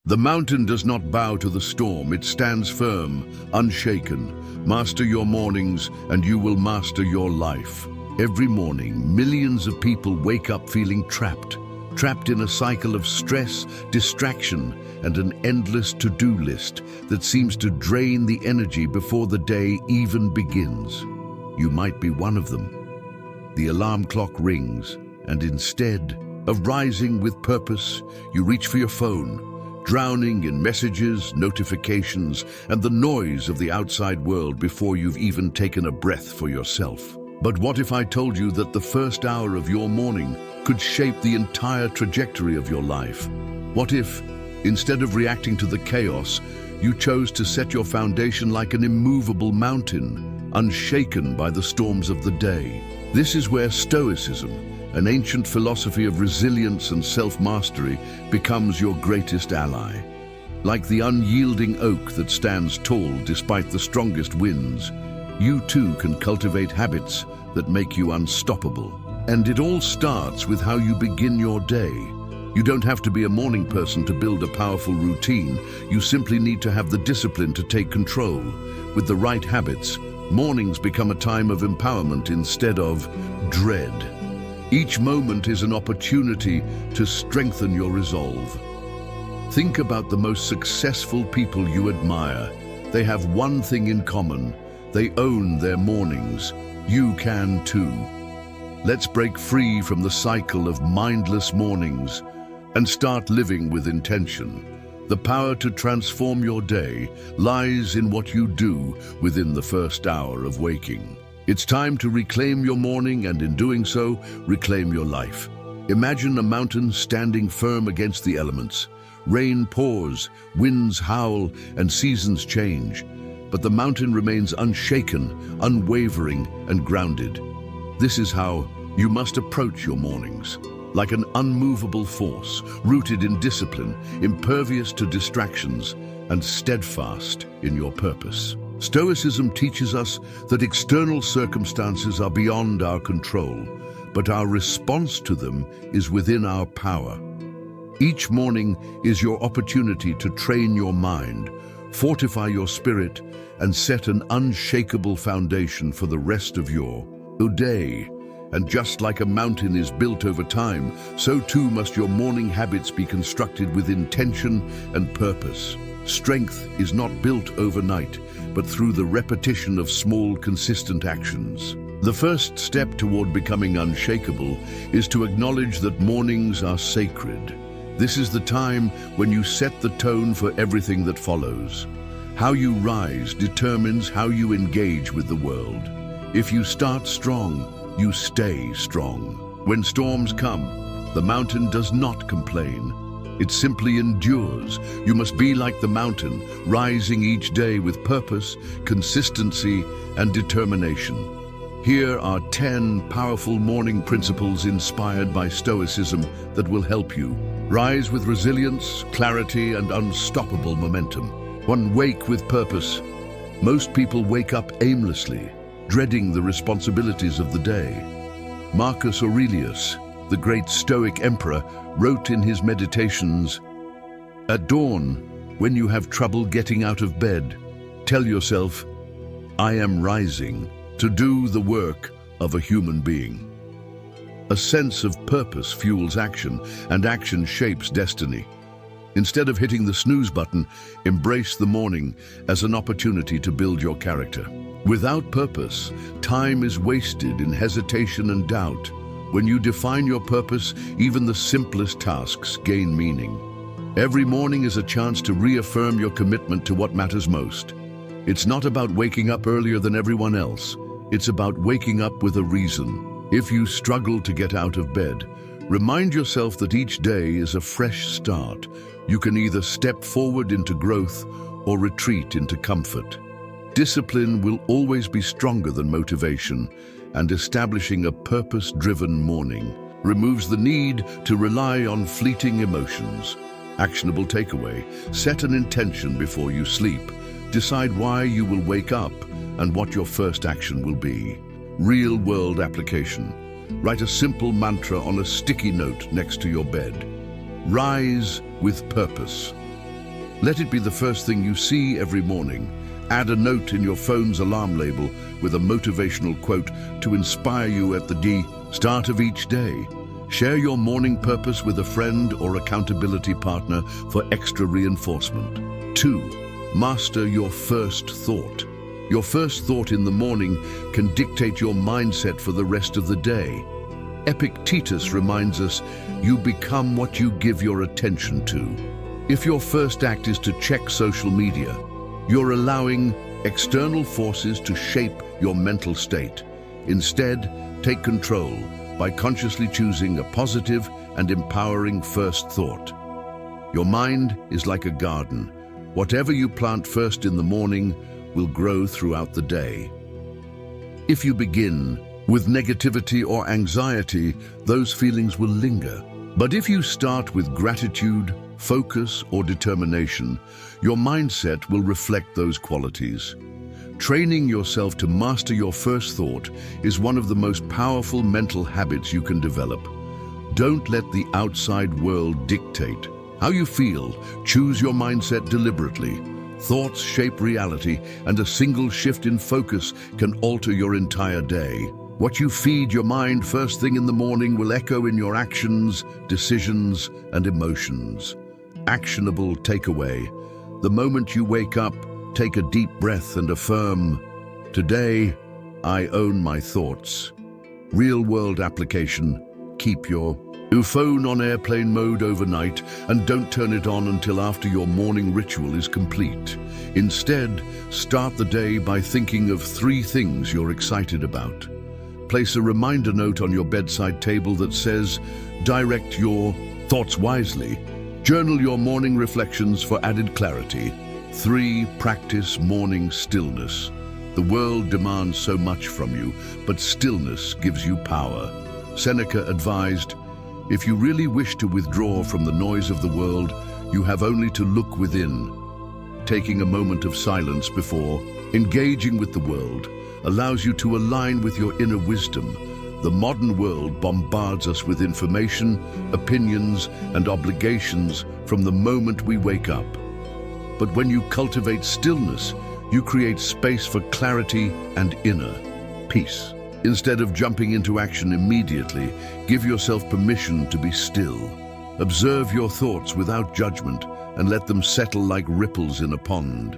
The mountain does not bow to the storm, it stands firm, unshaken. Master your mornings, and you will master your life. Every morning, millions of people wake up feeling trapped in a cycle of stress, distraction, and an endless to-do list that seems to drain the energy before the day even begins. You might be one of them. The alarm clock rings, and instead of rising with purpose, you reach for your phone, drowning in messages, notifications, and the noise of the outside world before you've even taken a breath for yourself. But what if I told you that the first hour of your morning could shape the entire trajectory of your life? What if, instead of reacting to the chaos, you chose to set your foundation like an immovable mountain, unshaken by the storms of the day? This is where Stoicism, an ancient philosophy of resilience and self-mastery, becomes your greatest ally. Like the unyielding oak that stands tall despite the strongest winds, you too can cultivate habits that make you unstoppable. And it all starts with how you begin your day. You don't have to be a morning person to build a powerful routine. You simply need to have the discipline to take control. With the right habits, mornings become a time of empowerment instead of dread. Each moment is an opportunity to strengthen your resolve. Think about the most successful people you admire. They have one thing in common. They own their mornings. You can too. Let's break free from the cycle of mindless mornings and start living with intention. The power to transform your day lies in what you do within the first hour of waking. It's time to reclaim your morning, and in doing so, reclaim your life. Imagine a mountain standing firm against the elements. Rain pours, winds howl, and seasons change. But the mountain remains unshaken, unwavering, and grounded. This is how you must approach your mornings. Like an unmovable force, rooted in discipline, impervious to distractions, and steadfast in your purpose. Stoicism teaches us that external circumstances are beyond our control, but our response to them is within our power. Each morning is your opportunity to train your mind, fortify your spirit, and set an unshakable foundation for the rest of your day. And just like a mountain is built over time, so too must your morning habits be constructed with intention and purpose. Strength is not built overnight, but through the repetition of small, consistent actions. The first step toward becoming unshakable is to acknowledge that mornings are sacred. This is the time when you set the tone for everything that follows. How you rise determines how you engage with the world. If you start strong, you stay strong. When storms come, the mountain does not complain. It simply endures. You must be like the mountain, rising each day with purpose, consistency, and determination. Here are 10 powerful morning principles inspired by Stoicism that will help you. Rise with resilience, clarity, and unstoppable momentum. 1. Wake with purpose. Most people wake up aimlessly, dreading the responsibilities of the day. Marcus Aurelius, the great Stoic emperor, wrote in his meditations, "At dawn, when you have trouble getting out of bed, tell yourself, 'I am rising to do the work of a human being.'" A sense of purpose fuels action, and action shapes destiny. Instead of hitting the snooze button, embrace the morning as an opportunity to build your character. Without purpose, time is wasted in hesitation and doubt. When you define your purpose, even the simplest tasks gain meaning. Every morning is a chance to reaffirm your commitment to what matters most. It's not about waking up earlier than everyone else. It's about waking up with a reason. If you struggle to get out of bed, remind yourself that each day is a fresh start. You can either step forward into growth or retreat into comfort. Discipline will always be stronger than motivation, and establishing a purpose-driven morning removes the need to rely on fleeting emotions. Actionable takeaway: set an intention before you sleep. Decide why you will wake up and what your first action will be. Real-world application: write a simple mantra on a sticky note next to your bed. Rise with purpose. Let it be the first thing you see every morning. Add a note in your phone's alarm label with a motivational quote to inspire you at the start of each day. Share your morning purpose with a friend or accountability partner for extra reinforcement. 2. Master your first thought. Your first thought in the morning can dictate your mindset for the rest of the day. Epictetus reminds us, you become what you give your attention to. If your first act is to check social media, you're allowing external forces to shape your mental state. Instead, take control by consciously choosing a positive and empowering first thought. Your mind is like a garden. Whatever you plant first in the morning will grow throughout the day. If you begin with negativity or anxiety, those feelings will linger. But if you start with gratitude, focus, or determination, your mindset will reflect those qualities. Training yourself to master your first thought is one of the most powerful mental habits you can develop. Don't let the outside world dictate how you feel. Choose your mindset deliberately. Thoughts shape reality, and a single shift in focus can alter your entire day. What you feed your mind first thing in the morning will echo in your actions, decisions, and emotions. Actionable takeaway. The moment you wake up, take a deep breath and affirm, "Today, I own my thoughts." Real-world application. Keep your phone on airplane mode overnight and don't turn it on until after your morning ritual is complete. Instead, start the day by thinking of 3 things you're excited about. Place a reminder note on your bedside table that says, "Direct your thoughts wisely." Journal your morning reflections for added clarity. 3. Practice morning stillness. The world demands so much from you, but stillness gives you power. Seneca advised, "If you really wish to withdraw from the noise of the world, you have only to look within." Taking a moment of silence before engaging with the world allows you to align with your inner wisdom. The modern world bombards us with information, opinions, and obligations from the moment we wake up. But when you cultivate stillness, you create space for clarity and inner peace. Instead of jumping into action immediately, give yourself permission to be still. Observe your thoughts without judgment and let them settle like ripples in a pond.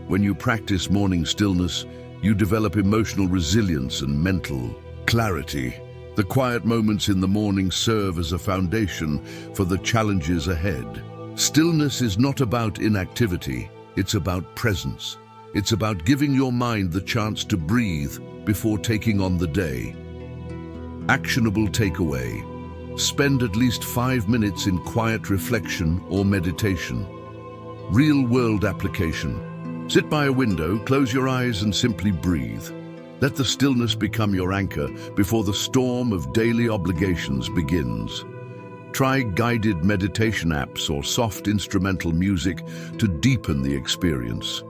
When you practice morning stillness, you develop emotional resilience and mental clarity. The quiet moments in the morning serve as a foundation for the challenges ahead. Stillness is not about inactivity, it's about presence. It's about giving your mind the chance to breathe before taking on the day. Actionable takeaway. Spend at least 5 minutes in quiet reflection or meditation. Real-world application. Sit by a window, close your eyes and simply breathe. Let the stillness become your anchor before the storm of daily obligations begins. Try guided meditation apps or soft instrumental music to deepen the experience.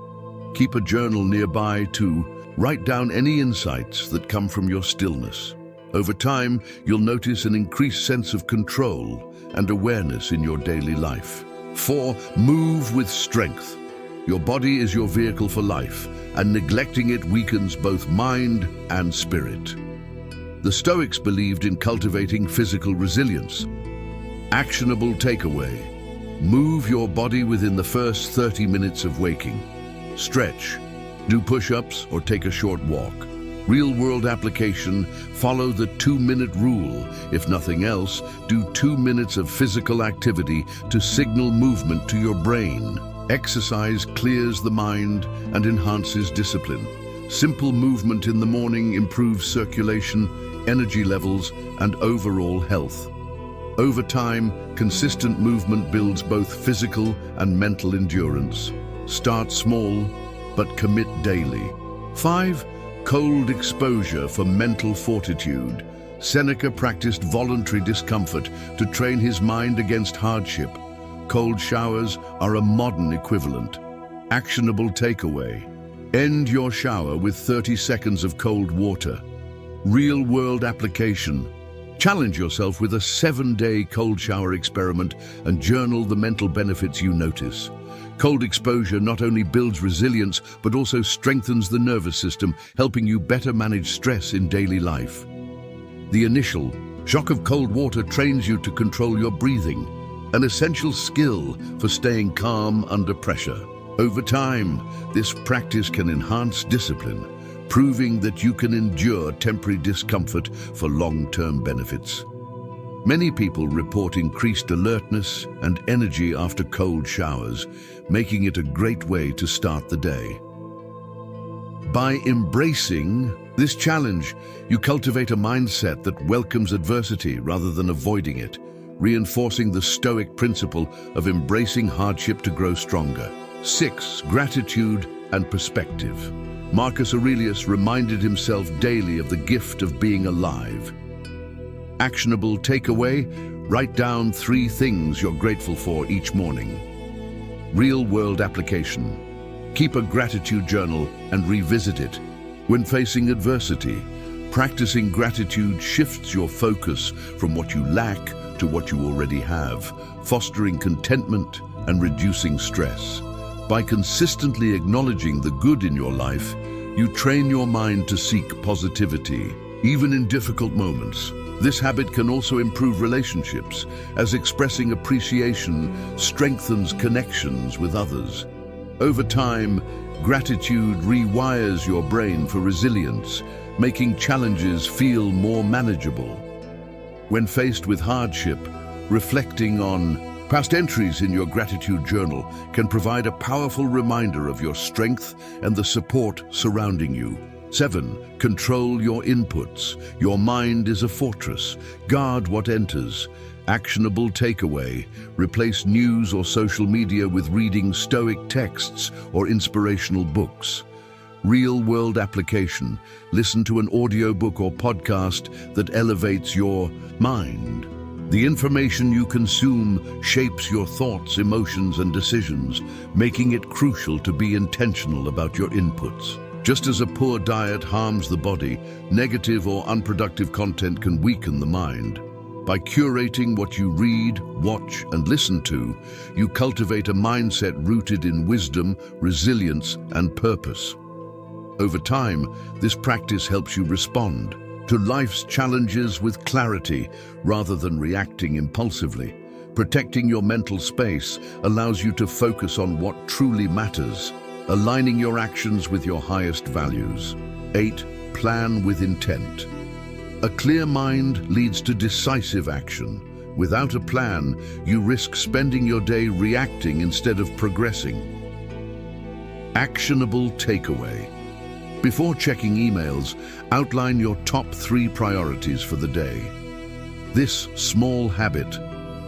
Keep a journal nearby to write down any insights that come from your stillness. Over time, you'll notice an increased sense of control and awareness in your daily life. 4. Move with strength. Your body is your vehicle for life, and neglecting it weakens both mind and spirit. The Stoics believed in cultivating physical resilience. Actionable takeaway. Move your body within the first 30 minutes of waking. Stretch, do push-ups, or take a short walk. Real-world application, follow the 2-minute rule. If nothing else, do 2 minutes of physical activity to signal movement to your brain. Exercise clears the mind and enhances discipline. Simple movement in the morning improves circulation, energy levels, and overall health. Over time, consistent movement builds both physical and mental endurance. Start small, but commit daily. 5. Cold exposure for mental fortitude. Seneca practiced voluntary discomfort to train his mind against hardship. Cold showers are a modern equivalent. Actionable takeaway. End your shower with 30 seconds of cold water. Real-world application. Challenge yourself with a 7-day cold shower experiment and journal the mental benefits you notice. Cold exposure not only builds resilience, but also strengthens the nervous system, helping you better manage stress in daily life. The initial shock of cold water trains you to control your breathing, an essential skill for staying calm under pressure. Over time, this practice can enhance discipline, proving that you can endure temporary discomfort for long-term benefits. Many people report increased alertness and energy after cold showers, making it a great way to start the day. By embracing this challenge, you cultivate a mindset that welcomes adversity rather than avoiding it, reinforcing the Stoic principle of embracing hardship to grow stronger. 6. Gratitude and perspective. Marcus Aurelius reminded himself daily of the gift of being alive. Actionable takeaway: write down 3 things you're grateful for each morning. Real-world application: keep a gratitude journal and revisit it. When facing adversity, practicing gratitude shifts your focus from what you lack to what you already have, fostering contentment and reducing stress. By consistently acknowledging the good in your life, you train your mind to seek positivity, even in difficult moments. This habit can also improve relationships, as expressing appreciation strengthens connections with others. Over time, gratitude rewires your brain for resilience, making challenges feel more manageable. When faced with hardship, reflecting on past entries in your gratitude journal can provide a powerful reminder of your strength and the support surrounding you. 7. Control your inputs. Your mind is a fortress. Guard what enters. Actionable takeaway: replace news or social media with reading Stoic texts or inspirational books. Real-world application: listen to an audiobook or podcast that elevates your mind. The information you consume shapes your thoughts, emotions, and decisions, making it crucial to be intentional about your inputs. Just as a poor diet harms the body, negative or unproductive content can weaken the mind. By curating what you read, watch, and listen to, you cultivate a mindset rooted in wisdom, resilience, and purpose. Over time, this practice helps you respond to life's challenges with clarity rather than reacting impulsively. Protecting your mental space allows you to focus on what truly matters, aligning your actions with your highest values. 8. Plan with intent. A clear mind leads to decisive action. Without a plan, you risk spending your day reacting instead of progressing. Actionable takeaway: before checking emails, outline your top 3 priorities for the day. This small habit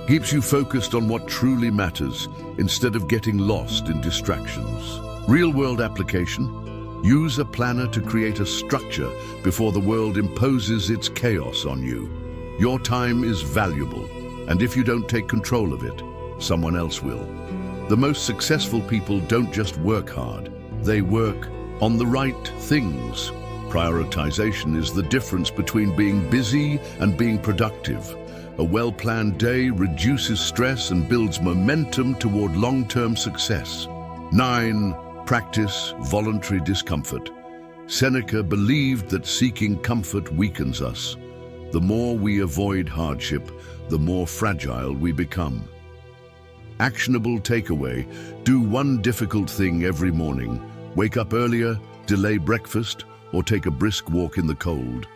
keeps you focused on what truly matters instead of getting lost in distractions. Real-world application: use a planner to create a structure before the world imposes its chaos on you. Your time is valuable, and if you don't take control of it, someone else will. The most successful people don't just work hard, they work on the right things. Prioritization is the difference between being busy and being productive. A well-planned day reduces stress and builds momentum toward long-term success. 9. Practice voluntary discomfort. Seneca believed that seeking comfort weakens us. The more we avoid hardship, the more fragile we become. Actionable takeaway: do one difficult thing every morning. Wake up earlier, delay breakfast, or take a brisk walk in the cold.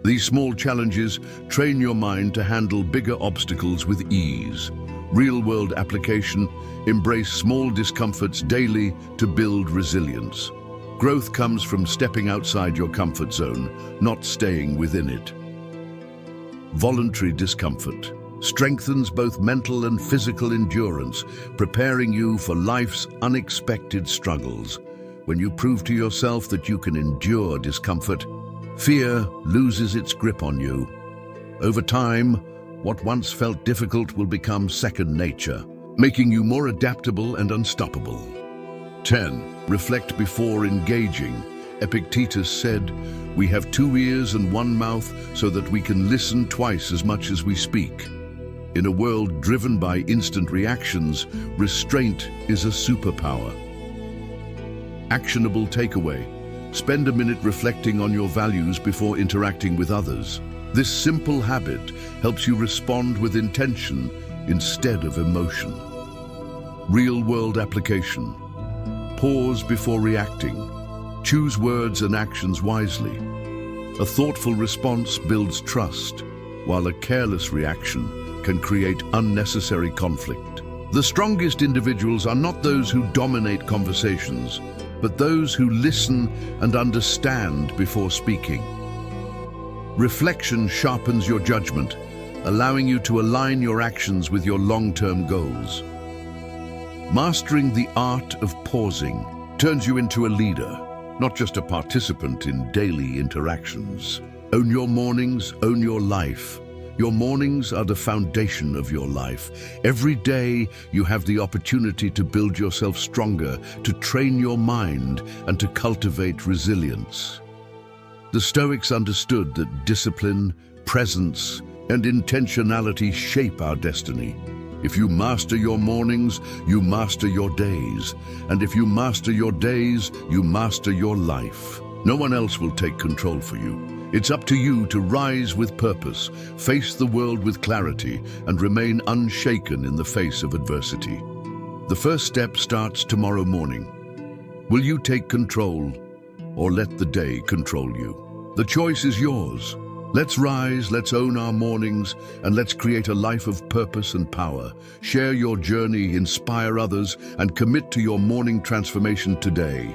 These small challenges train your mind to handle bigger obstacles with ease. Real-world application: embrace small discomforts daily to build resilience. Growth comes from stepping outside your comfort zone, not staying within it. Voluntary discomfort strengthens both mental and physical endurance, preparing you for life's unexpected struggles. When you prove to yourself that you can endure discomfort, fear loses its grip on you. Over time, what once felt difficult will become second nature, making you more adaptable and unstoppable. 10. Reflect before engaging. Epictetus said, "We have 2 ears and 1 mouth so that we can listen twice as much as we speak." In a world driven by instant reactions, restraint is a superpower. Actionable takeaway. Spend a minute reflecting on your values before interacting with others. This simple habit helps you respond with intention instead of emotion. Real-world application. Pause before reacting. Choose words and actions wisely. A thoughtful response builds trust, while a careless reaction can create unnecessary conflict. The strongest individuals are not those who dominate conversations, but those who listen and understand before speaking. Reflection sharpens your judgment, allowing you to align your actions with your long-term goals. Mastering the art of pausing turns you into a leader, not just a participant in daily interactions. Own your mornings, own your life. Your mornings are the foundation of your life. Every day you have the opportunity to build yourself stronger, to train your mind, and to cultivate resilience. The Stoics understood that discipline, presence, and intentionality shape our destiny. If you master your mornings, you master your days. And if you master your days, you master your life. No one else will take control for you. It's up to you to rise with purpose, face the world with clarity, and remain unshaken in the face of adversity. The first step starts tomorrow morning. Will you take control, or let the day control you? The choice is yours. Let's rise, let's own our mornings, and let's create a life of purpose and power. Share your journey, inspire others, and commit to your morning transformation today.